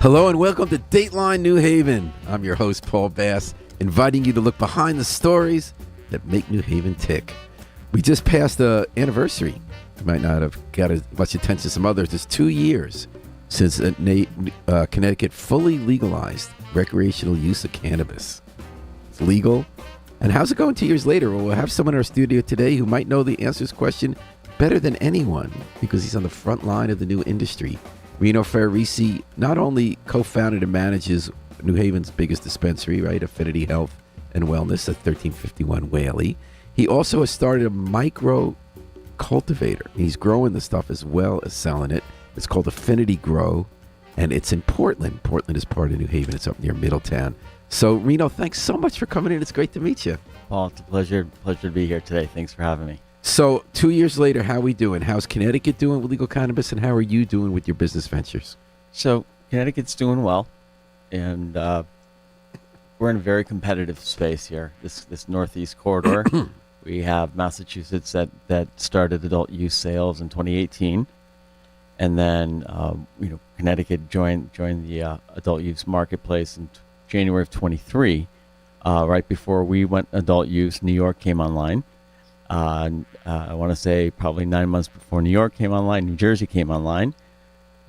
Hello and welcome to Dateline New Haven. I'm your host, Paul Bass, inviting you to look behind the stories that make New Haven tick. We just passed the anniversary. You might not have got as much attention as some others. It's 2 years since Connecticut fully legalized recreational use of cannabis. It's legal. And how's it going 2 years later? Well, we'll have someone in our studio today who might know the answer to this question better than anyone because he's on the front line of the new industry. Rino Ferrarese not only co-founded and manages New Haven's biggest dispensary, right, Affinity Health and Wellness at 1351 Whaley. He also has started a micro cultivator. He's growing the stuff as well as selling it. It's called Affinity Grow, and it's in Portland. Portland is part of New Haven. It's up near Middletown. So, Rino, thanks so much for coming in. It's great to meet you. Paul, it's a pleasure to be here today. Thanks for having me. So 2 years later, how are we doing? How's Connecticut doing with legal cannabis, and how are you doing with your business ventures? So Connecticut's doing well, and we're in a very competitive space here. This Northeast corridor, we have Massachusetts that started adult use sales in 2018, and then Connecticut joined the adult use marketplace in January of 23. Right before we went adult use, New York came online. I want to say probably 9 months before New York came online, New Jersey came online.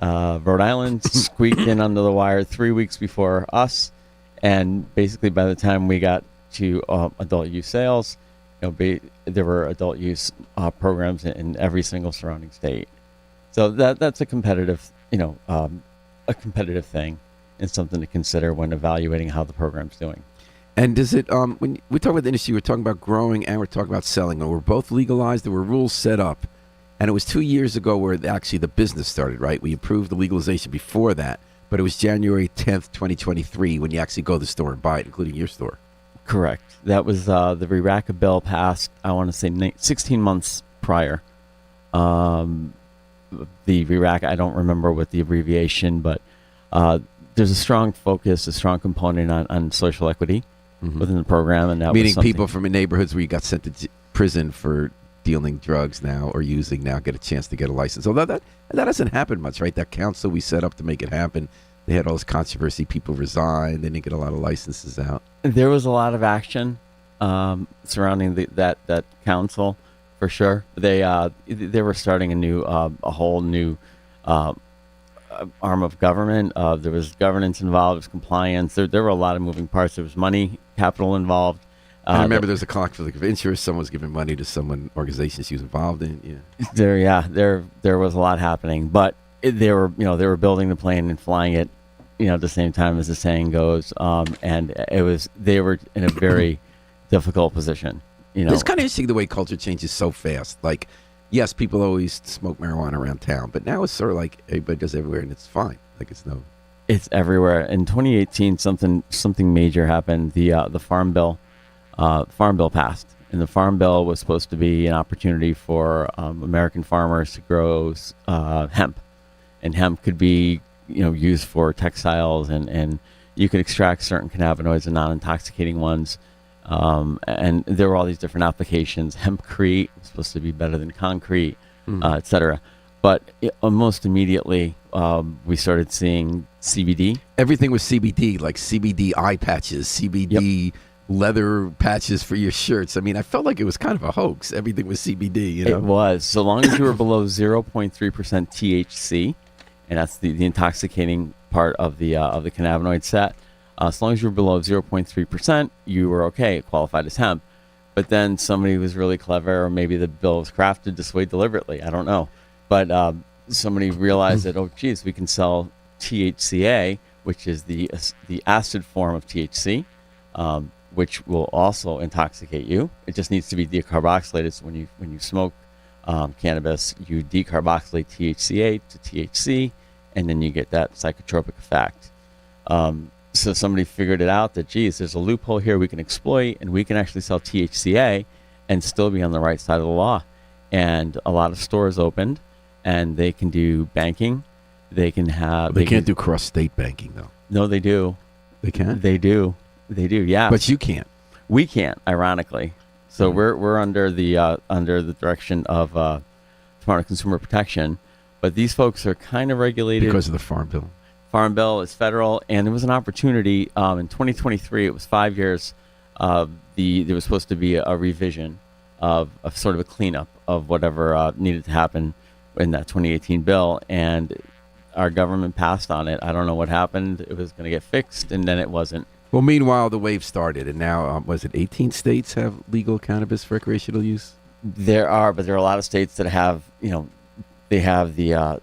Rhode Island squeaked in under the wire 3 weeks before us, and basically by the time we got to adult use sales, there were adult use programs in every single surrounding state. So that's a competitive, a competitive thing, and something to consider when evaluating how the program's doing. And does it, when we talk about the industry, we're talking about growing and we're talking about selling. And we're both legalized. There were rules set up. And it was 2 years ago where actually the business started, right? We approved the legalization before that. But it was January 10th, 2023 when you actually go to the store and buy it, including your store. Correct. That was the RERACA bill passed, I want to say 16 months prior. The RERACA, I don't remember what the abbreviation, but there's a strong focus, a strong component on social equity. Mm-hmm. Within the program, and that meaning was people from neighborhoods where you got sent to prison for dealing drugs now or using now get a chance to get a license. Although that hasn't happened much, right? That council we set up to make it happen, they had all this controversy. People resigned. They didn't get a lot of licenses out. There was a lot of action surrounding that council, for sure. They were starting a whole new arm of government. There was governance involved, there was compliance. There were a lot of moving parts. There was money, capital involved. I remember there was a conflict of interest. Someone was giving money to someone, organization she was involved in. There was a lot happening, but they were building the plane and flying it, at the same time, as the saying goes. And they were in a very difficult position. It's kind of interesting the way culture changes so fast. Like, yes, people always smoke marijuana around town, but now it's sort of like everybody does everywhere, and it's fine. Like it's everywhere. In 2018, something major happened. The Farm Bill passed, and the Farm Bill was supposed to be an opportunity for American farmers to grow hemp, and hemp could be used for textiles, and you could extract certain cannabinoids and non-intoxicating ones. And there were all these different applications. Hempcrete was supposed to be better than concrete, et cetera. But almost immediately, we started seeing CBD. Everything was CBD, like CBD eye patches, CBD leather patches for your shirts. I mean, I felt like it was kind of a hoax. Everything was CBD. It was. So long as you were below 0.3% THC, and that's the intoxicating part of the cannabinoid set. As long as you were below 0.3%, you were okay. It qualified as hemp. But then somebody was really clever, or maybe the bill was crafted this way deliberately. I don't know. But somebody realized that, we can sell THCA, which is the acid form of THC, which will also intoxicate you. It just needs to be decarboxylated. So when you smoke cannabis, you decarboxylate THCA to THC, and then you get that psychotropic effect. So somebody figured it out that, there's a loophole here we can exploit, and we can actually sell THCA and still be on the right side of the law. And a lot of stores opened, and they can do banking. They can have. They can't do cross-state banking, though. No, they do. They can? They do. Yeah. But you can't. We can't, ironically. So we're under the direction of Department of Consumer Protection, but these folks are kind of regulated because of the Farm Bill. Farm Bill is federal, and there was an opportunity in 2023. It was 5 years. There was supposed to be a revision of sort of a cleanup of whatever needed to happen in that 2018 bill, and our government passed on it. I don't know what happened. It was going to get fixed, and then it wasn't. Well, meanwhile, the wave started, and now, was it 18 states have legal cannabis for recreational use? There are, but there are a lot of states that have, they have the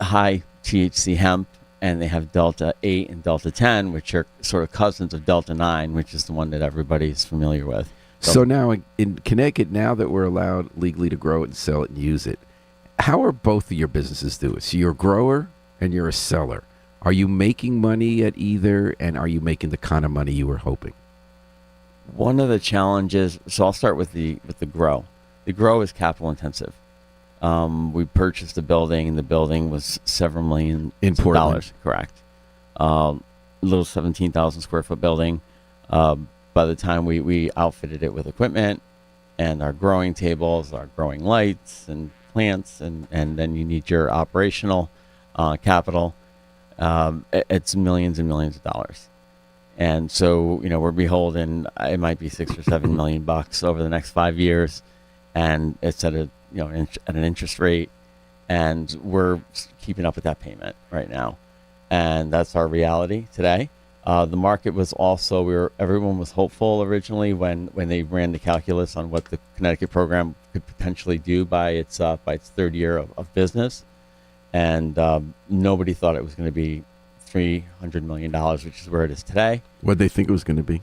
high THC hemp, and they have Delta 8 and Delta 10, which are sort of cousins of Delta 9, which is the one that everybody's familiar with. So now in Connecticut, now that we're allowed legally to grow it and sell it and use it, how are both of your businesses doing? So you're a grower and you're a seller. Are you making money at either, and are you making the kind of money you were hoping? One of the challenges, so I'll start with the grow. The grow is capital intensive. We purchased a building, and the building was several million in Portland. Dollars. Correct. Little 17,000 square foot building. By the time we outfitted it with equipment and our growing tables, our growing lights and plants, and then you need your operational capital. It's millions and millions of dollars. And so, we're beholden, it might be $6 or $7 million over the next 5 years. And it's at at an interest rate, and we're keeping up with that payment right now. And that's our reality today. The market was also, everyone was hopeful originally when they ran the calculus on what the Connecticut program could potentially do by its third year of business. And nobody thought it was going to be $300 million, which is where it is today. What did they think it was going to be?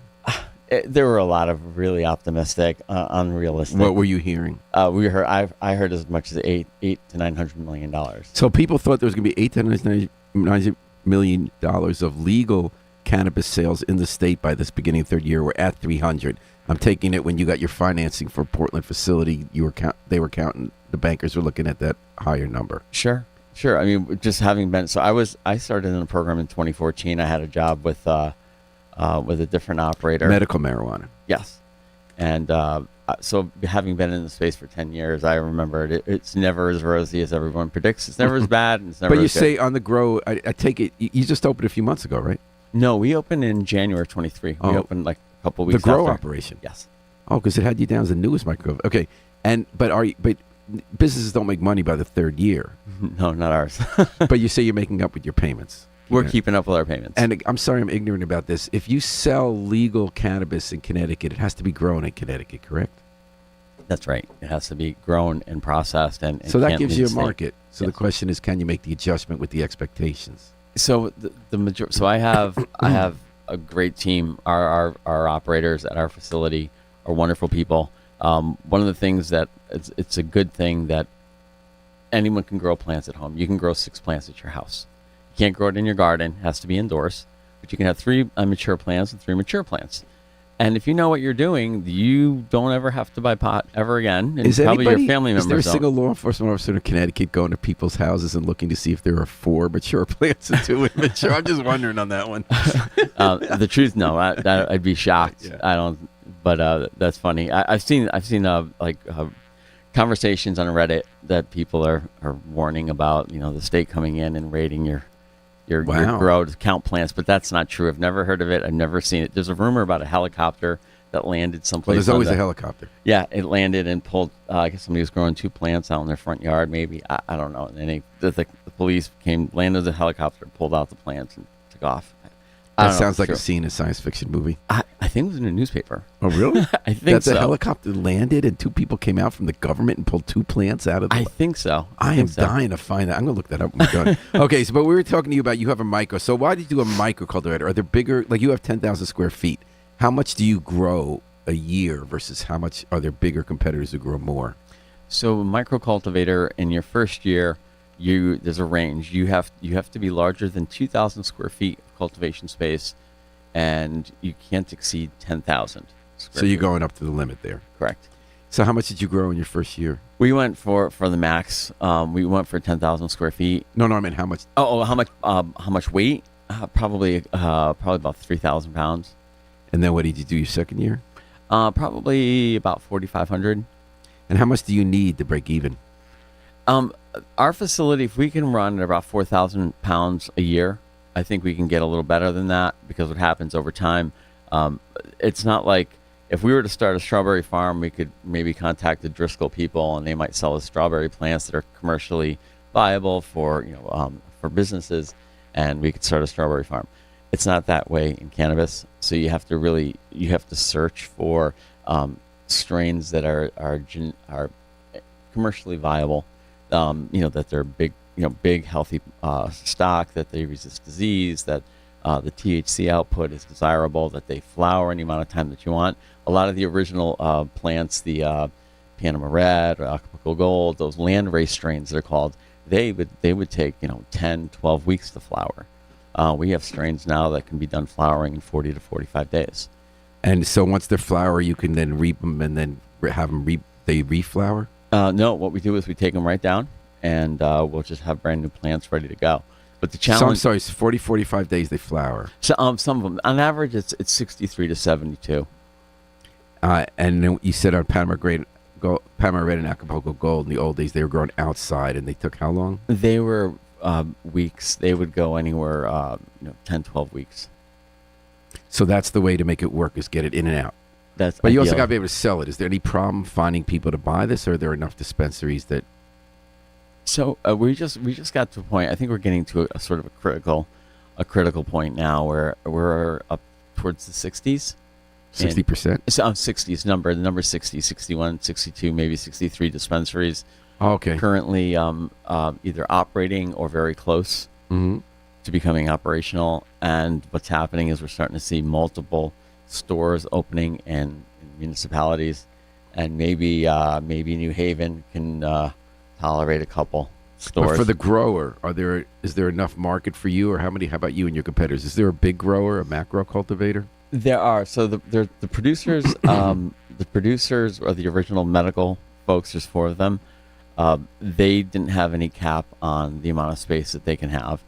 There were a lot of really optimistic, unrealistic. What were you hearing? I heard as much as $800 to $900 million. So people thought there was going to be $800 to $900 million of legal cannabis sales in the state by this beginning of third year. We're at 300. I'm taking it when you got your financing for Portland facility, they were counting, the bankers were looking at that higher number. Sure. I mean, just having been, so I started in a program in 2014. I had a job with a different operator. Medical marijuana. Yes. And so having been in the space for 10 years, I remember it's never as rosy as everyone predicts. It's never as bad. And it's never But you as say good. on the grow, I take it, you just opened a few months ago, right? No, we opened in January of 23. We opened like a couple weeks after. The grow after. operation? Yes. Oh, because it had you down as the newest micro. Okay. But businesses don't make money by the third year. No, not ours. But you say you're making up with your payments. We're keeping up with our payments. And I'm sorry I'm ignorant about this. If you sell legal cannabis in Connecticut, it has to be grown in Connecticut, correct? That's right. It has to be grown and processed. And so that can't gives leave you a the state. market. So Yes. the question is, can you make the adjustment with the expectations? So so I have a great team. Our operators at our facility are wonderful people. One of the things that it's a good thing that anyone can grow plants at home. You can grow 6 plants at your house. You can't grow it in your garden. It has to be indoors. But you can have 3 immature plants and 3 mature plants. And if you know what you're doing, you don't ever have to buy pot ever again. And probably your family members Is there a don't. single law enforcement officer in Connecticut going to people's houses and looking to see if there are 4 mature plants and 2 immature? I'm just wondering on that one. The truth, no, I'd be shocked. Yeah. I don't, but that's funny. I've seen conversations on Reddit that people are warning about, the state coming in and raiding your grow to count plants, but that's not true. I've never heard of it. I've never seen it. There's a rumor about a helicopter that landed someplace. Well, there's always a helicopter. Yeah, it landed and pulled. I guess somebody was growing 2 plants out in their front yard. Maybe I don't know. And then the police landed the helicopter, pulled out the plants, and took off. That sounds like a scene in a science fiction movie. I think it was in a newspaper. Oh, really? I think so. That the helicopter landed and 2 people came out from the government and pulled 2 plants out of the... I think so. I am dying to find that. I'm going to look that up when we're done. Okay, but we were talking to you about you have a micro. So why did you do a micro cultivator? Are there bigger... Like you have 10,000 square feet. How much do you grow a year versus how much are there bigger competitors who grow more? So a micro cultivator in your first year, there's a range. You have to be larger than 2,000 square feet of cultivation space, and you can't exceed 10,000. So you're going up to the limit there. Correct. So how much did you grow in your first year? We went for the max. We went for 10,000 square feet. No, I mean how much? Oh, how much weight? Probably about 3,000 pounds. And then what did you do your second year? Probably about 4,500. And how much do you need to break even? Our facility, if we can run at about 4,000 pounds a year, I think we can get a little better than that, because what happens over time, it's not like if we were to start a strawberry farm, we could maybe contact the Driscoll people and they might sell us strawberry plants that are commercially viable for, for businesses, and we could start a strawberry farm. It's not that way in cannabis. So you have to search for strains that are commercially viable, that they're big healthy stock, that they resist disease, that the THC output is desirable, that they flower any amount of time that you want. A lot of the original plants, the Panama Red or Acapulco Gold, those landrace strains they're called, they would take 10, 12 weeks to flower. We have strains now that can be done flowering in 40 to 45 days. And so once they're flower, you can then reap them and then have them they reflower? No, what we do is we take them right down, and we'll just have brand new plants ready to go. But the challenge... So I'm sorry, 40, 45 days they flower. So, some of them, on average, it's 63 to 72. And then you said on Panama Red and Acapulco Gold, in the old days, they were grown outside, and they took how long? They were weeks. They would go anywhere, 10, 12 weeks. So that's the way to make it work, is get it in and out. But you also got to be able to sell it. Is there any problem finding people to buy this, or are there enough dispensaries that... So we just got to a point. I think we're getting to a sort of a critical point now, where we're up towards the 60s. 60%? So 60s number. The number 60, 61, 62, maybe 63 dispensaries. Oh, okay. Currently either operating or very close Mm-hmm. to becoming operational. And what's happening is we're starting to see multiple stores opening in municipalities, and maybe New Haven can tolerate a couple stores. But for the grower, is there enough market for you, or how about you and your competitors? Is there a big grower, a macro cultivator? There are. So the producers, the producers are the original medical folks. There's 4 of them. They didn't have any cap on the amount of space that they can have,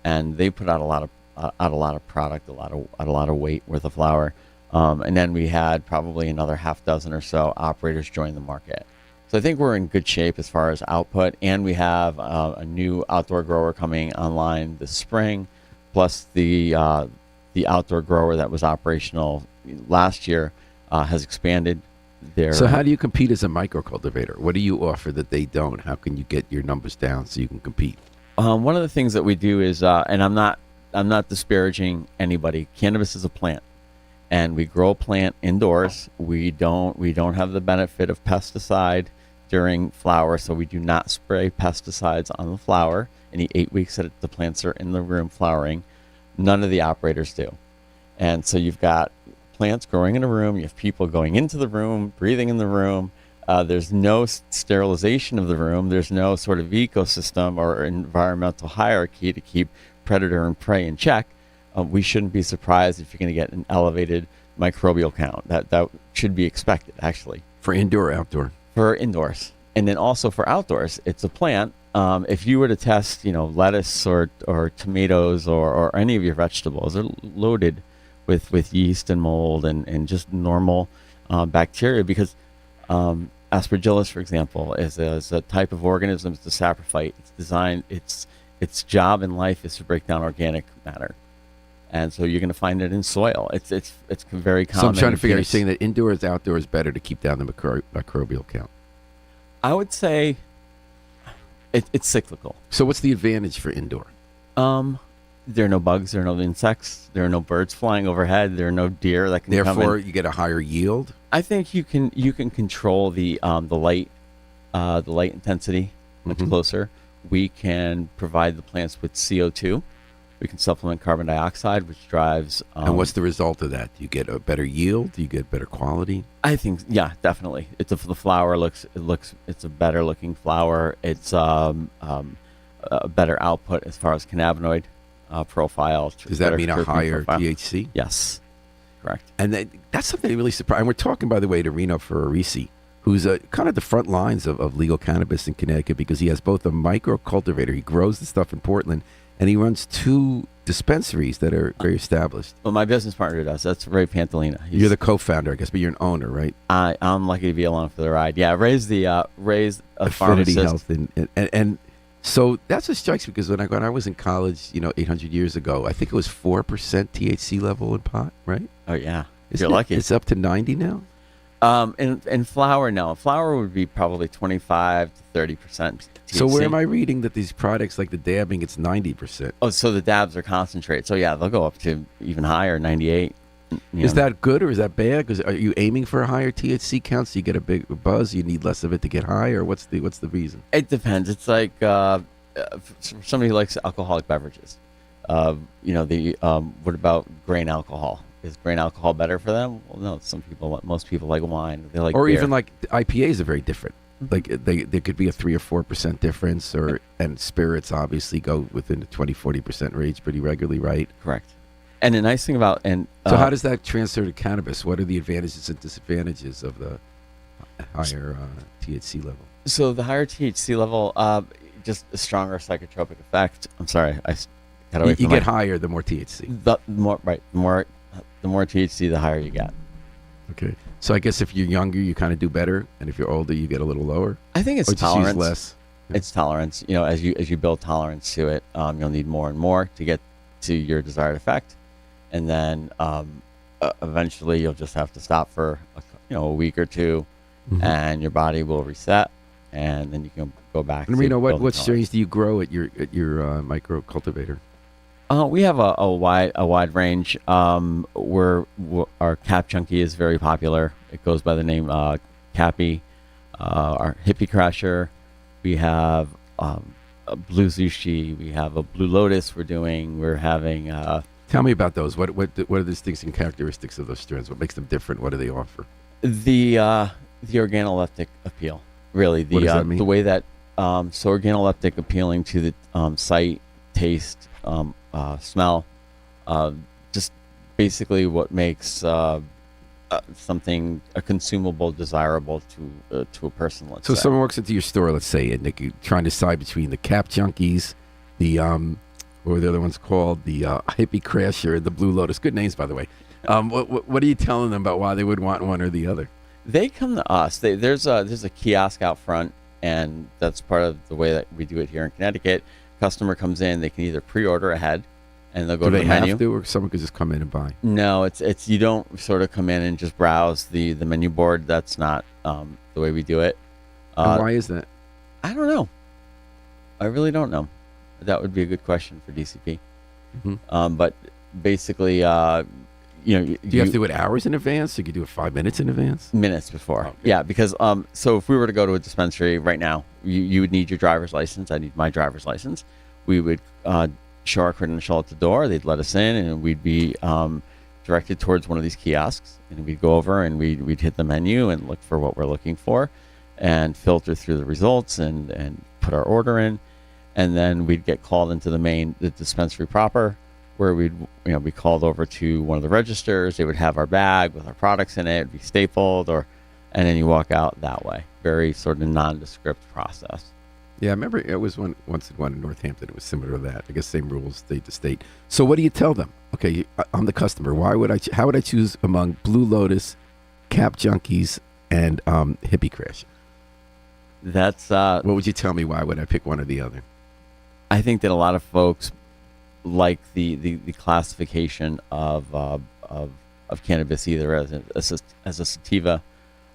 and they put out a lot of product, a lot of weight worth of flower. And then we had probably another half dozen or so operators join the market. So I think we're in good shape as far as output, and we have a new outdoor grower coming online this spring, plus the outdoor grower that was operational last year has expanded. So how do you compete as a micro cultivator? What do you offer that they don't? How can you get your numbers down so you can compete? One of the things that we do is, and I'm not disparaging anybody. Cannabis is a plant, and we grow a plant indoors. We don't have the benefit of pesticide during flower, so we do not spray pesticides on the flower in the 8 weeks that the plants are in the room flowering. None of the operators do. And so you've got plants growing in a room, you have people going into the room, breathing in the room. There's no sterilization of the room. There's no sort of ecosystem or environmental hierarchy to keep predator and prey in check. We shouldn't be surprised if you're going to get an elevated microbial count. That should be expected, actually. For indoor or outdoor? For indoors. And then also for outdoors, it's a plant. If you were to test, lettuce or tomatoes or any of your vegetables, they're loaded with yeast and mold and just normal bacteria, because Aspergillus, for example, is a type of organism. It's a saprophyte. It's designed. Its job in life is to break down organic matter, and so you're going to find it in soil. It's very common. So I'm trying to figure out. You're saying that indoors, outdoors, better to keep down the microbial count. I would say it's cyclical. So what's the advantage for indoor? There are no bugs. There are no insects. There are no birds flying overhead. There are no deer that can come in. Therefore, you get a higher yield. I think you can control the light intensity much closer. We can provide the plants with CO2. We can supplement carbon dioxide, which drives. And what's the result of that? Do you get a better yield? Do you get better quality? I think, yeah, definitely. The flower looks. It's a better looking flower. It's a better output as far as cannabinoid profile. Does that mean a higher THC? Yes, correct. And that's something that really surprised. And we're talking, by the way, to Rino Ferrarese, who's kind of the front lines of legal cannabis in Connecticut, because he has both a micro cultivator. He grows the stuff in Portland, and he runs 2 dispensaries that are very established. Well, my business partner does. That's Ray Pantalina. You're the co-founder, I guess, but you're an owner, right? I'm lucky to be along for the ride. Yeah, Ray's a Affinity pharmacist. Health, and So that's what strikes me, because when I was in college, 800 years ago, I think it was 4% THC level in pot, right? Oh yeah, Isn't you're lucky. It's up to 90 now. In flour, no. Flour would be probably 25 to 30% THC. So where am I reading that these products like the dabbing, it's 90%? Oh, so the dabs are concentrate. So yeah, they'll go up to even higher, 98. Is that good or is that bad? Because are you aiming for a higher THC count so you get a big buzz? You need less of it to get high, or what's the reason? It depends. It's like for somebody who likes alcoholic beverages. What about grain alcohol? Is grain alcohol better for them? Well, no. Most people like wine. They like or beer. even like IPAs are very different. Like there could be a 3 or 4% difference, and spirits obviously go within the 20-40% range pretty regularly, right? Correct. And the nice thing about so how does that transfer to cannabis? What are the advantages and disadvantages of the higher THC level? So the higher THC level, just a stronger psychotropic effect. I'm sorry, I got away from You get higher the more THC. The more THC, the higher you get. Okay. So I guess if you're younger, you kind of do better, and if you're older, you get a little lower. I think it's or just tolerance. Use less. It's tolerance. As you build tolerance to it, you'll need more and more to get to your desired effect, and then eventually you'll just have to stop for a week or two, and your body will reset, and then you can go back. And Rino, what strains do you grow at your micro cultivator? We have a wide range. Our Cap Junkie is very popular. It goes by the name Cappy. Our Hippie Crasher. We have a Blue Zushi. We have a Blue Lotus. We're having. Tell me about those. What are the distinct characteristics of those strains? What makes them different? What do they offer? The organoleptic appeal. Really, what does that mean? The way that so organoleptic appealing to the sight, taste, smell, just basically what makes something a consumable desirable to a person. Let's say. Someone walks into your store, let's say, and they're trying to decide between the Cap Junkies, the what were the other ones called, the Hippie Crasher, and the Blue Lotus. Good names, by the way. What are you telling them about why they would want one or the other? They come to us. There's a kiosk out front, and that's part of the way that we do it here in Connecticut. Customer comes in, they can either pre-order ahead, and they'll go to the menu. Do they have to, or someone could just come in and buy? No, it's you don't sort of come in and just browse the menu board. That's not the way we do it. And why is that? I don't know. I really don't know. That would be a good question for DCP. But basically, do you have to do it hours in advance? Or you could do it 5 minutes in advance? Minutes before. Okay. Yeah, because so if we were to go to a dispensary right now, you would need your driver's license. I need my driver's license. We would show our credential at the door. They'd let us in, and we'd be directed towards one of these kiosks. And we'd go over and we'd hit the menu and look for what we're looking for, and filter through the results and put our order in. And then we'd get called into the dispensary proper, where we'd be called over to one of the registers. They would have our bag with our products in it. It'd be stapled, and then you walk out that way. Very sort of nondescript process. Yeah, I remember it was once in one in Northampton. It was similar to that. I guess same rules, state to state. So what do you tell them? Okay, I'm the customer. How would I choose among Blue Lotus, Cap Junkies, and Hippie Crash? That's what would you tell me? Why would I pick one or the other? I think that a lot of folks like the classification of cannabis either as a sativa,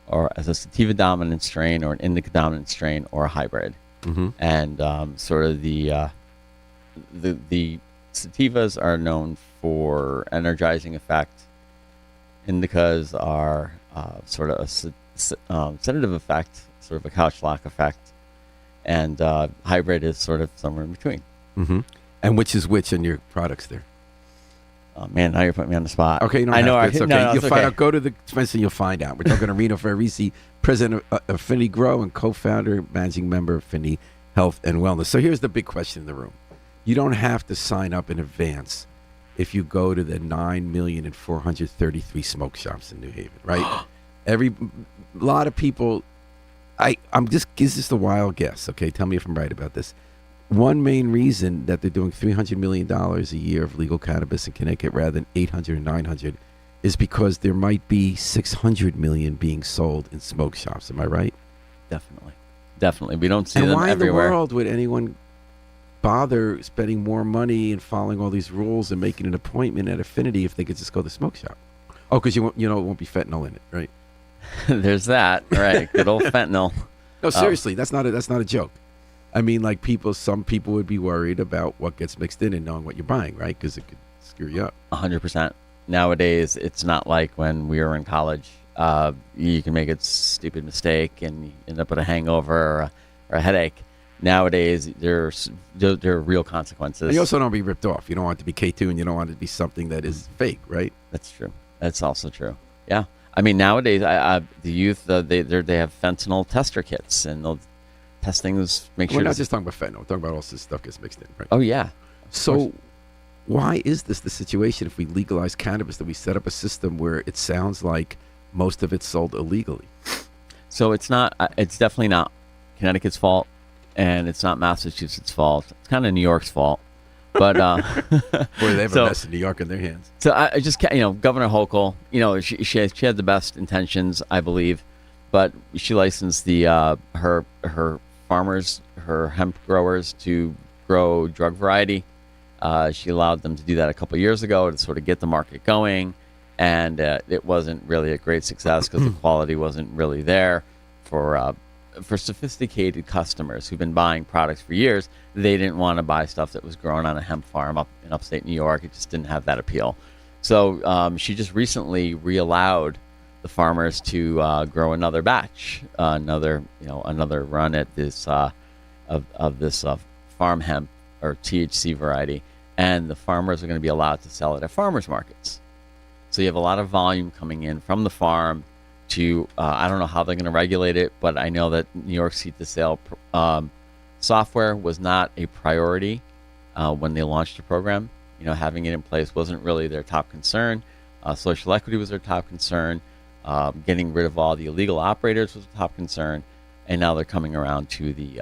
or as a sativa dominant strain, or an indica dominant strain, or a hybrid. And sort of the sativas are known for energizing effect. Indicas are sort of a sedative effect, sort of a couch lock effect, and hybrid is sort of somewhere in between. And which is which in your products there? Oh man, now you're putting me on the spot. Okay, you don't I know. It's okay. No, you'll it's find okay. out. Go to the dispensary, you'll find out. We're talking to Rino Ferrarese, president of Affinity Grow and co-founder, managing member of Affinity Health and Wellness. So here's the big question in the room: you don't have to sign up in advance if you go to the 9,433 smoke shops in New Haven, right? A lot of people. I'm just a wild guess. Okay, tell me if I'm right about this. One main reason that they're doing $300 million a year of legal cannabis in Connecticut rather than 800 or 900 is because there might be 600 million being sold in smoke shops. Am I right? Definitely. We don't see and them why everywhere. in the world would anyone bother spending more money and following all these rules and making an appointment at Affinity if they could just go to the smoke shop? Oh, because it won't be fentanyl in it, right? There's that, right? Good old fentanyl. No, seriously, that's not a joke. I mean, like some people would be worried about what gets mixed in and knowing what you're buying, right? Because it could screw you up. 100%. Nowadays, it's not like when we were in college. You can make a stupid mistake and you end up with a hangover or a headache. Nowadays, there are real consequences. And you also don't be ripped off. You don't want it to be K2 and you don't want it to be something that is fake, right? That's true. That's also true. Yeah. I mean, nowadays, the youth, they have fentanyl tester kits, and they'll test things, make sure. We're not just talking about fentanyl. We're talking about all this stuff gets mixed in, right? Oh, yeah. So why is this the situation if we legalize cannabis, that we set up a system where it sounds like most of it's sold illegally? So it's definitely not Connecticut's fault, and it's not Massachusetts' fault. It's kind of New York's fault. But boy, they have a mess in New York in their hands. So I just, Governor Hochul, she had the best intentions, I believe, but she licensed her farmers, her hemp growers, to grow drug variety. She allowed them to do that a couple of years ago to sort of get the market going, and it wasn't really a great success because the quality wasn't really there for sophisticated customers who've been buying products for years. They didn't want to buy stuff that was grown on a hemp farm up in upstate New York. It just didn't have that appeal. So she just recently reallowed the farmers to grow another batch, another run at this of this farm hemp or THC variety, and the farmers are going to be allowed to sell it at farmers markets. So you have a lot of volume coming in from the farm to I don't know how they're going to regulate it, but I know that New York seed to sale software was not a priority when they launched the program. Having it in place wasn't really their top concern. Social equity was their top concern. Getting rid of all the illegal operators was a top concern, and now they're coming around to the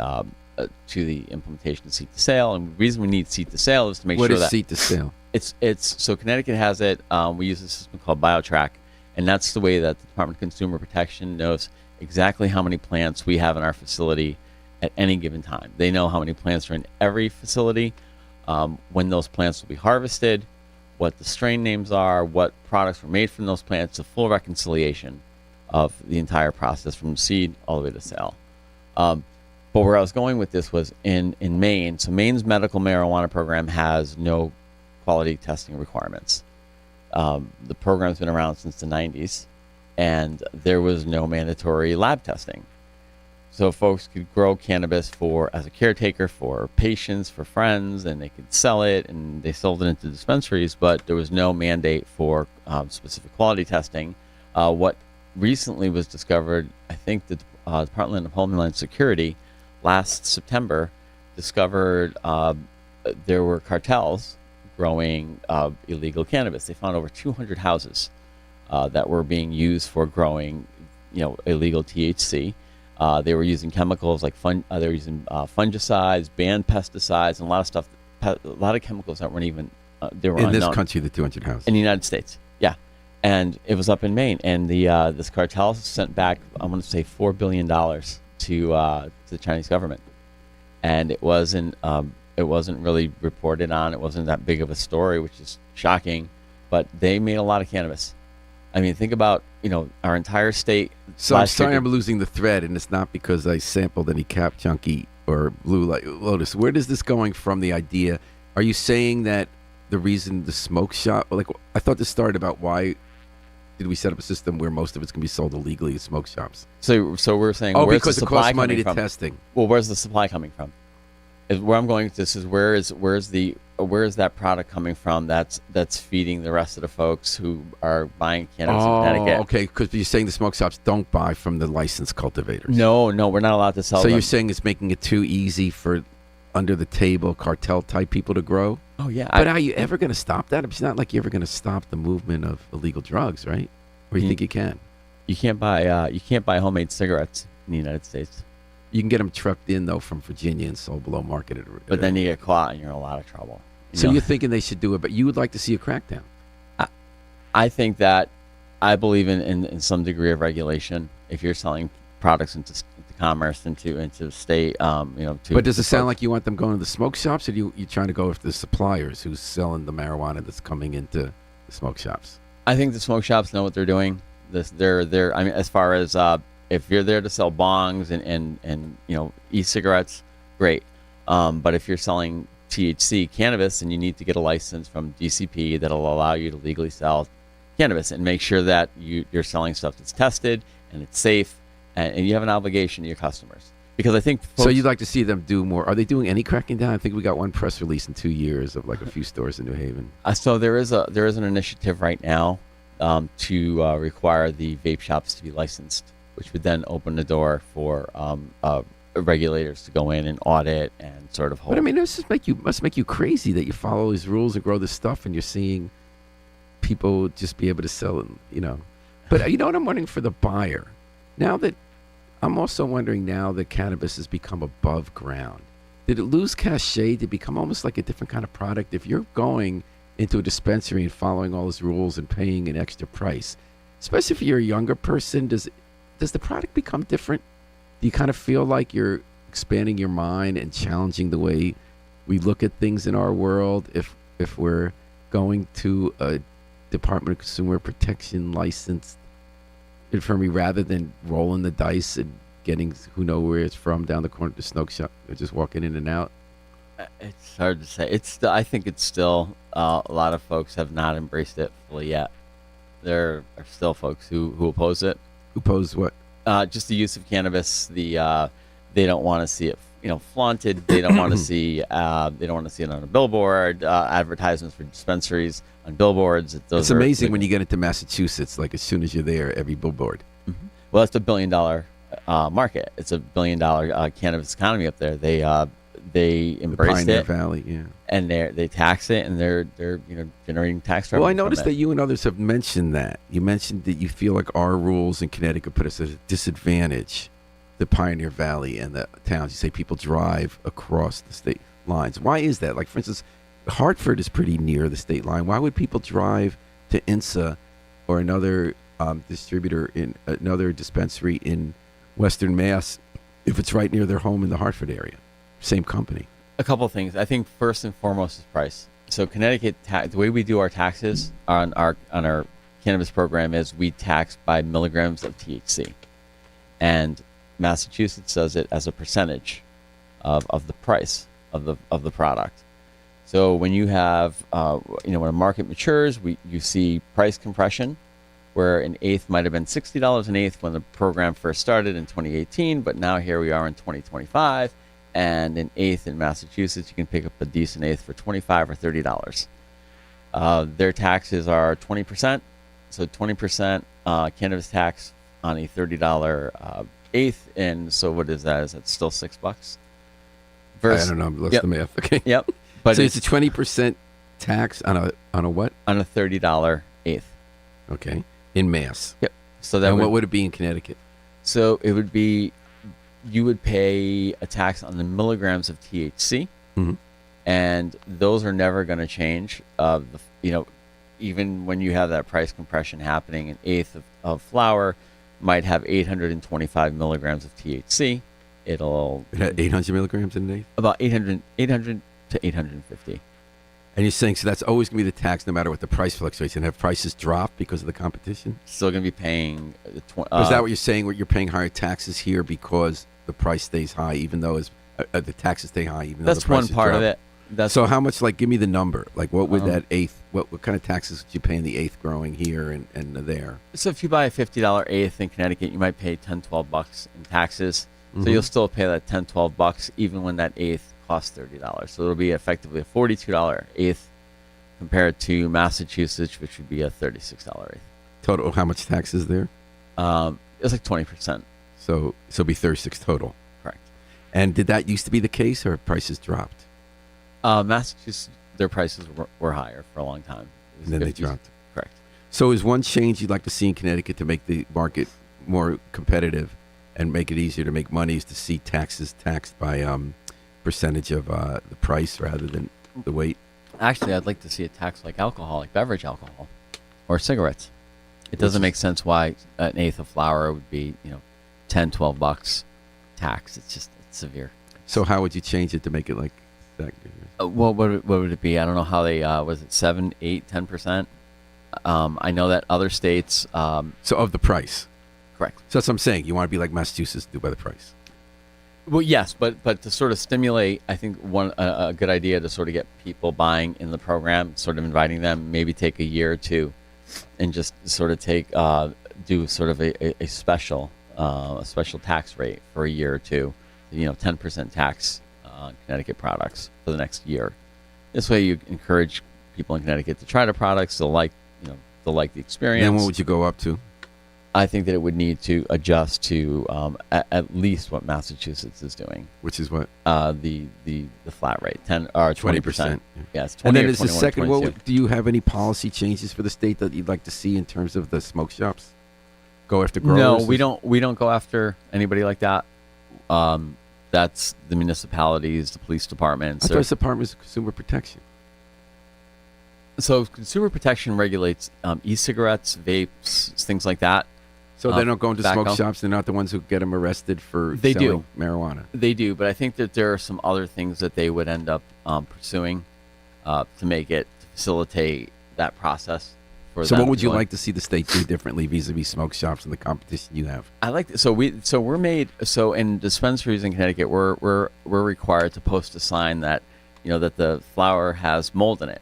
implementation of seed to sale. And the reason we need seed to sale is to make sure that what is seed to sale? It's so Connecticut has it. We use a system called BioTrack. And that's the way that the Department of Consumer Protection knows exactly how many plants we have in our facility at any given time. They know how many plants are in every facility, when those plants will be harvested, what the strain names are, what products were made from those plants, a full reconciliation of the entire process from seed all the way to sale. But where I was going with this was in Maine. So Maine's medical marijuana program has no quality testing requirements. The program's been around since the 90s, and there was no mandatory lab testing. So folks could grow cannabis as a caretaker for patients, for friends, and they could sell it, and they sold it into dispensaries, but there was no mandate for specific quality testing. What recently was discovered, I think the Department of Homeland Security last September discovered there were cartels growing illegal cannabis. They found over 200 houses that were being used for growing, illegal THC. They were using chemicals like they were using fungicides, banned pesticides, and a lot of stuff. A lot of chemicals that weren't even they were in unknown. this country. The 200 houses in the United States, yeah, and it was up in Maine. And this cartel sent back, I want to say, $4 billion to the Chinese government, and it wasn't really reported on. It wasn't that big of a story, which is shocking, but they made a lot of cannabis. I mean, think about, our entire state. So I'm sorry I'm losing the thread, and it's not because I sampled any Cap Junkie or Blue Light Lotus. Where does this going from, the idea? Are you saying that the reason the smoke shop, I thought this started about why did we set up a system where most of it's going to be sold illegally at smoke shops? So we're saying, where's because the supply money to testing. Well, where's the supply coming from? Where I'm going with this is where is that product coming from that's feeding the rest of the folks who are buying cannabis in Connecticut? Okay, because you're saying the smoke shops don't buy from the licensed cultivators. No, we're not allowed to sell them. So you're saying it's making it too easy for under the table cartel type people to grow? Oh yeah. But are you ever going to stop that? It's not like you're ever going to stop the movement of illegal drugs, right? Or you think you can? You can't buy homemade cigarettes in the United States. You can get them trucked in, though, from Virginia and sold below market. But then you get caught and you're in a lot of trouble. You're thinking they should do it, but you would like to see a crackdown. I think that I believe in some degree of regulation. If you're selling products into commerce, into state. But does it sound like you want them going to the smoke shops, or you trying to go with the suppliers who's selling the marijuana that's coming into the smoke shops? I think the smoke shops know what they're doing. They're. I mean, as far as if you're there to sell bongs and e-cigarettes, great. But if you're selling THC cannabis, and you need to get a license from DCP that'll allow you to legally sell cannabis, and make sure that you're selling stuff that's tested and it's safe, and you have an obligation to your customers. Because I think so. You'd like to see them do more. Are they doing any cracking down? I think we got one press release in 2 years of like a few stores in New Haven. So there is an initiative right now to require the vape shops to be licensed, which would then open the door for regulators to go in and audit and sort of hold. But I mean, this must make you crazy that you follow these rules and grow this stuff, and you're seeing people just be able to sell it, But you know what I'm wondering for the buyer? I'm also wondering now that cannabis has become above ground. Did it lose cachet to become almost like a different kind of product? If you're going into a dispensary and following all those rules and paying an extra price, especially if you're a younger person, does the product become different? Do you kind of feel like you're expanding your mind and challenging the way we look at things in our world if we're going to a Department of Consumer Protection licensed infirmary rather than rolling the dice and getting who knows where it's from down the corner of the smoke shop, or just walking in and out? It's hard to say. I think it's still a lot of folks have not embraced it fully yet. There are still folks who oppose it. Who oppose what? Just the use of cannabis. They don't want to see it, flaunted. They don't want to see. They don't want to see it on a billboard. Advertisements for dispensaries on billboards. It's amazing when you get into Massachusetts. Like as soon as you're there, every billboard. Mm-hmm. Well, it's a $1 billion market. It's a $1 billion cannabis economy up there. They embraced the Pioneer it, Valley, yeah, and they tax it, and they're generating tax revenue. Well, I noticed that you and others have mentioned that. You mentioned that you feel like our rules in Connecticut put us at a disadvantage, the Pioneer Valley and the towns. You say people drive across the state lines. Why is that? Like, for instance, Hartford is pretty near the state line. Why would people drive to INSA or another distributor in another dispensary in Western Mass if it's right near their home in the Hartford area? Same company. A couple of things. I think first and foremost is price. So Connecticut, the way we do our taxes on our cannabis program is we tax by milligrams of THC, and Massachusetts does it as a percentage of the price of the product. So when you have when a market matures, you see price compression, where an eighth might have been $60 an eighth when the program first started in 2018, but now here we are in 2025. And an eighth in Massachusetts, you can pick up a decent eighth for $25 or $30. Their taxes are 20%, so 20% cannabis tax on a $30 eighth, and so what is that? Is that still $6? I don't know. Let's the math. Okay. Yep. But so it's a 20% tax on a what? On a $30 eighth. Okay. In Mass. Yep. So that. And what would it be in Connecticut? So it would be. You would pay a tax on the milligrams of THC, mm-hmm. and those are never going to change. Even when you have that price compression happening, an eighth of flower might have 825 milligrams of THC. It had 800 milligrams in an eighth? About 800 to 850. And you're saying, so that's always going to be the tax no matter what the price fluctuates. And have prices dropped because of the competition? Still going to be paying... is that what you're saying, where you're paying higher taxes here because the price stays high, even though the taxes stay high, even though the prices That's one part drop? of it. So how much, give me the number. Like, what would that eighth, what kind of taxes would you pay in the eighth growing here and there? So if you buy a $50 eighth in Connecticut, you might pay $10, $12 in taxes. Mm-hmm. So you'll still pay that $10, $12 even when that eighth costs $30. So it'll be effectively a $42 eighth compared to Massachusetts, which would be a $36 eighth. Total, how much tax is there? It's like 20%. So it'll be 36 total. Correct. And did that used to be the case, or have prices dropped? Massachusetts, their prices were higher for a long time. And then they dropped. Correct. So is one change you'd like to see in Connecticut to make the market more competitive and make it easier to make money is to see taxes taxed by percentage of the price rather than the weight? Actually, I'd like to see a tax like alcohol, like beverage alcohol or cigarettes. It doesn't make sense why an eighth of flour would be, $10, $12 tax. It's severe. So how would you change it to make it like that? What would it be? I don't know how they was it 7, 8, 10%. I know that other states. So of the price. Correct. So that's what I'm saying. You want to be like Massachusetts, do by the price. Well, yes, but to sort of stimulate, I think a good idea to sort of get people buying in the program, sort of inviting them, maybe take a year or two, and just sort of do sort of a special tax rate for a year or two, 10% tax on Connecticut products for the next year. This way, you encourage people in Connecticut to try the products. They'll like the experience. And then what would you go up to? I think that it would need to adjust to at least what Massachusetts is doing, Which is what? the flat rate, 10 or 20%. Yes, 20 And then or is the 21 or second. 22. Do you have any policy changes for the state that you'd like to see in terms of the smoke shops? Go after growers? No, we don't. We don't go after anybody like that. That's the municipalities, the police departments. I thought it's the Department of Consumer Protection. So consumer protection regulates e-cigarettes, vapes, things like that. So they don't go into tobacco. smoke shops. They're not the ones who get them arrested for They selling do. marijuana. They do, but I think that there are some other things that they would end up pursuing to facilitate that process. So what would you like to see the state do differently vis-a-vis smoke shops and the competition you have? I like we're made in dispensaries in Connecticut we're required to post a sign that that the flower has mold in it,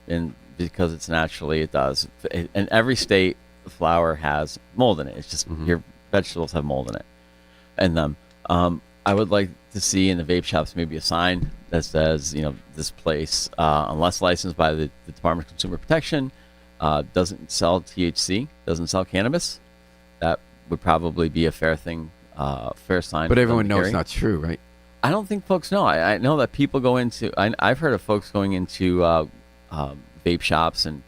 and because it does. In every state, the flower has mold in it. It's just your vegetables have mold in it, and I would like to see in the vape shops maybe a sign that says this place unless licensed by the Department of Consumer Protection. Doesn't sell THC, doesn't sell cannabis. That would probably be a fair thing, fair sign. But for everyone them to knows carry. not true, right? I don't think folks know. I know that people go into. I've heard of folks going into vape shops and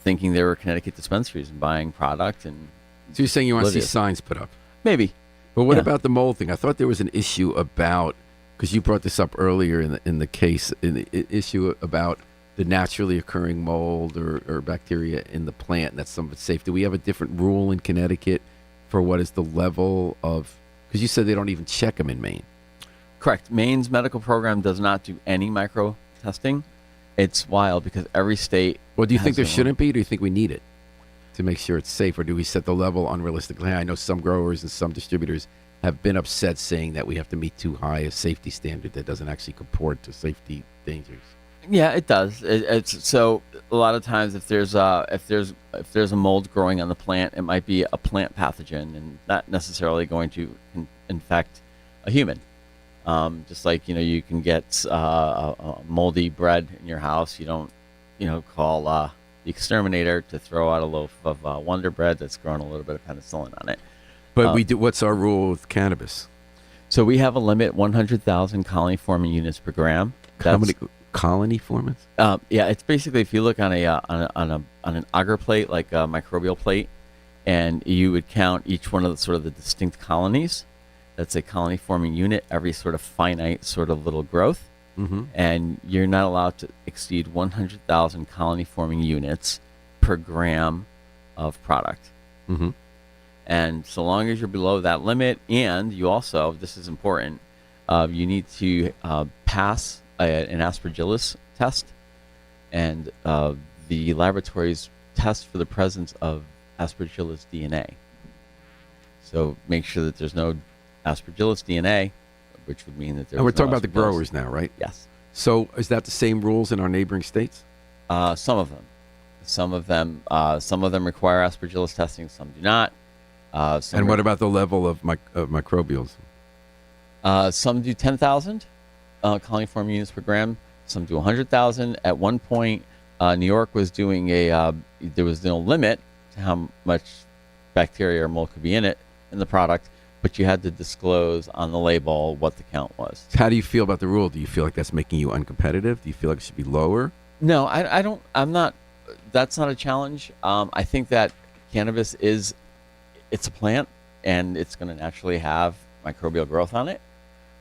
thinking they were Connecticut dispensaries and buying product. And So you're saying you want to see oblivious. signs put up? Maybe. But what Yeah. about the mold thing? I thought there was an issue about, because you brought this up earlier in the case, issue about the naturally occurring mold or bacteria in the plant, and that's some of it's safe. Do we have a different rule in Connecticut for what is the level of, because you said they don't even check them in Maine. Correct. Maine's medical program does not do any micro testing. It's wild because every state. Well, do you has think there their own. shouldn't be, or do you think we need it to make sure it's safe, or do we set the level unrealistically high? I know some growers and some distributors have been upset saying that we have to meet too high a safety standard that doesn't actually comport to safety dangers. Yeah, it does. It's so a lot of times if there's a mold growing on the plant, it might be a plant pathogen and not necessarily going to infect a human. Just like you can get a moldy bread in your house, you don't call the exterminator to throw out a loaf of Wonder Bread that's grown a little bit of penicillin on it. But we do. What's our rule with cannabis? So we have a limit 100,000 colony forming units per gram. How many colony formants? Yeah, it's basically if you look on an agar plate, like a microbial plate, and you would count each one of the distinct colonies. That's a colony forming unit. Every sort of finite sort of little growth, and you're not allowed to exceed 100,000 colony forming units per gram of product. And so long as you're below that limit, and you also, this is important, you need to pass an aspergillus test, and the laboratories test for the presence of aspergillus DNA. So make sure that there's no aspergillus DNA, which would mean that there's. And we're no talking about the aspergillus. growers now, right? Yes. So is that the same rules in our neighboring states? Some of them require aspergillus testing. Some do not. And what about the level of microbials? Some do 10,000 colony forming units per gram. Some do 100,000. At one point, New York was doing there was no limit to how much bacteria or mold could be in the product, but you had to disclose on the label what the count was. How do you feel about the rule? Do you feel like that's making you uncompetitive? Do you feel like it should be lower? No, I don't. I'm not. That's not a challenge. I think that cannabis it's a plant, and it's going to naturally have microbial growth on it.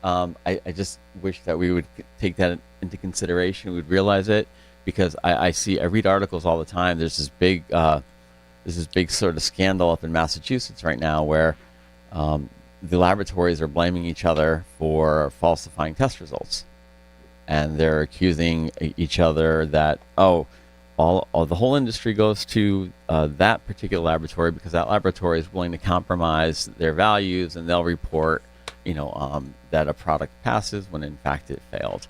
I just wish that we would take that into consideration. We'd realize it, because I read articles all the time. There's this big sort of scandal up in Massachusetts right now where the laboratories are blaming each other for falsifying test results, and they're accusing each other that all the whole industry goes to that particular laboratory because that laboratory is willing to compromise their values, and they'll report, that a product passes when in fact it failed.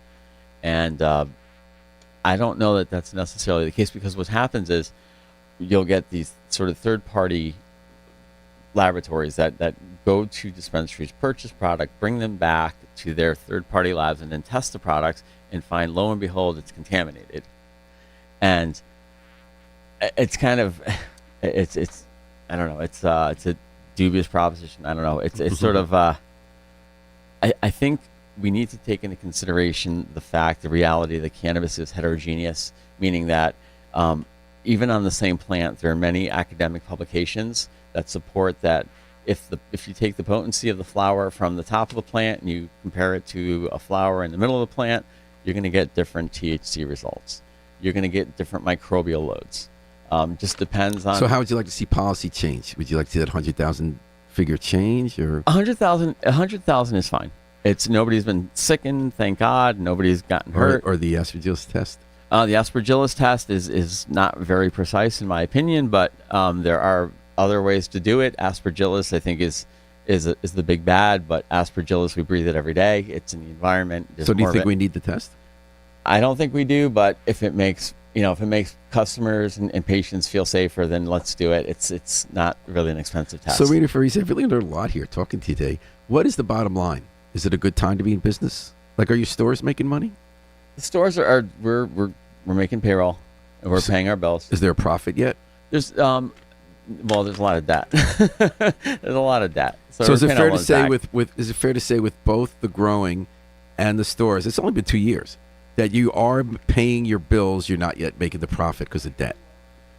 And I don't know that that's necessarily the case, because what happens is you'll get these sort of third-party laboratories that go to dispensaries, purchase product, bring them back to their third-party labs, and then test the products and find, lo and behold, it's contaminated. And it's kind of, it's I don't know, it's a dubious proposition. I don't know. It's sort of, I think we need to take into consideration the reality that cannabis is heterogeneous, meaning that even on the same plant, there are many academic publications that support that if you take the potency of the flower from the top of the plant and you compare it to a flower in the middle of the plant, you're going to get different THC results. You're going to get different microbial loads. Just depends on. So how would you like to see policy change? Would you like to see that 100,000 figure change, or 100,000 is fine. Nobody's been sickened, thank God. Nobody's gotten hurt. Or the Aspergillus test? The Aspergillus test is not very precise in my opinion, but there are other ways to do it. Aspergillus, I think, is the big bad, but Aspergillus, we breathe it every day. It's in the environment. So do you think we need the test? I don't think we do, but if it makes customers and patients feel safer, then let's do it. It's not really an expensive test. So Rino, Ferrarese, I've really learned a lot here talking to you today. What is the bottom line? Is it a good time to be in business? Like, are your stores making money? The stores we're making payroll, and we're paying our bills. Is there a profit yet? There's there's a lot of debt. There's a lot of debt. So is it fair to say is it fair to say with both the growing and the stores, it's only been 2 years, that you are paying your bills, you're not yet making the profit because of debt?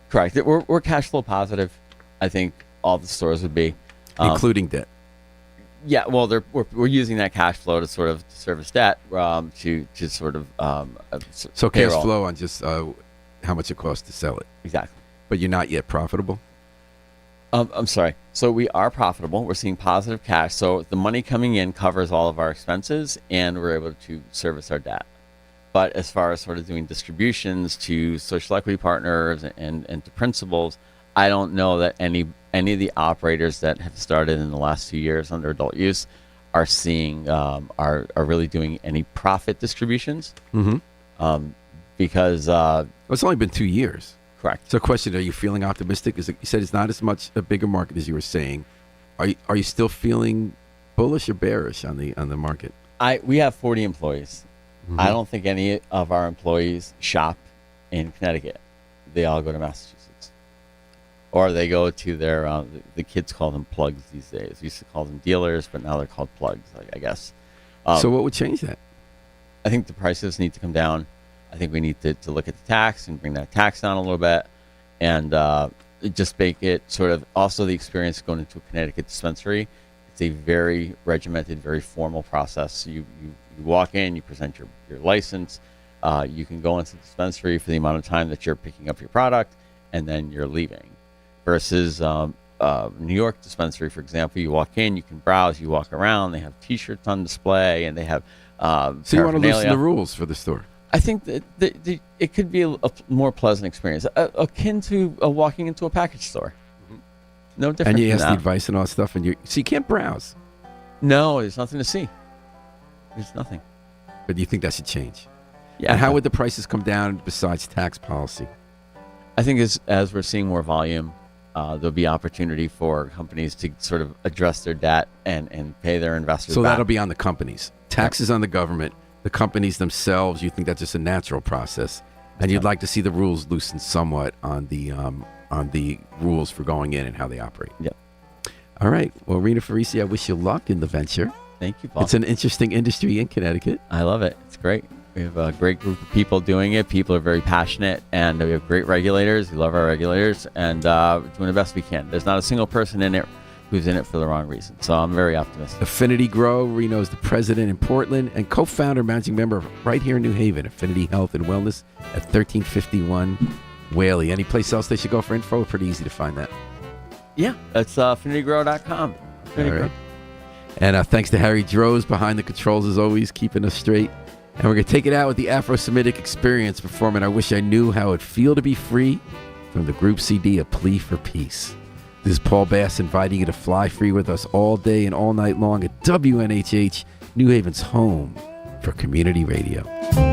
Correct. We're cash flow positive. I think all the stores would be, including debt. Yeah, well, we're using that cash flow to sort of service debt, to sort of so payroll. Cash flow on just how much it costs to sell it. Exactly. But you're not yet profitable? I'm sorry. So we are profitable. We're seeing positive cash. So the money coming in covers all of our expenses, and we're able to service our debt. But as far as sort of doing distributions to social equity partners and to principals, I don't know that any of the operators that have started in the last 2 years under adult use are seeing are really doing any profit distributions. Mm-hmm. Because it's only been 2 years. Correct. So, question: are you feeling optimistic? You said it's not as much a bigger market as you were saying. Are you still feeling bullish or bearish on the market? We have 40 employees. Mm-hmm. I don't think any of our employees shop in Connecticut. They all go to Massachusetts, or they go to their. The kids call them plugs these days. We used to call them dealers, but now they're called plugs, I guess. So what would change that? I think the prices need to come down. I think we need to look at the tax and bring that tax down a little bit, and just make it sort of also the experience of going into a Connecticut dispensary. It's a very regimented, very formal process. You walk in, you present your license. You can go into the dispensary for the amount of time that you're picking up your product, and then you're leaving. Versus New York dispensary, for example, you walk in, you can browse, you walk around. They have T-shirts on display, and they have so you want to loosen the rules for the store? I think that it could be a more pleasant experience, akin to walking into a package store. Mm-hmm. No different. And you ask the advice and all that stuff, and you can't browse. No, there's nothing to see. There's nothing. But you think that should change? Yeah. And how would the prices come down besides tax policy? I think as we're seeing more volume, there'll be opportunity for companies to sort of address their debt and pay their investors back. That'll be on the companies. Taxes on the government. The companies themselves, you think that's just a natural process, and you'd like to see the rules loosened somewhat on the rules for going in and how they operate. Yep. All right. Well, Rino Ferrarese, I wish you luck in the venture. Thank you, Paul. It's an interesting industry in Connecticut. I love it. It's great. We have a great group of people doing it. People are very passionate, and we have great regulators. We love our regulators, and we're doing the best we can. There's not a single person in it who's in it for the wrong reason. So I'm very optimistic. Affinity Grow. Rino is the president in Portland and co-founder, managing member right here in New Haven. Affinity Health and Wellness at 1351 Whaley. Any place else they should go for info? Pretty easy to find that. Yeah, that's affinitygrow.com. All right. And thanks to Harry Droz behind the controls as always, keeping us straight. And we're going to take it out with the Afro-Semitic Experience performing I Wish I Knew How It'd Feel to Be Free from the group CD A Plea for Peace. This is Paul Bass inviting you to fly free with us all day and all night long at WNHH, New Haven's home for community radio.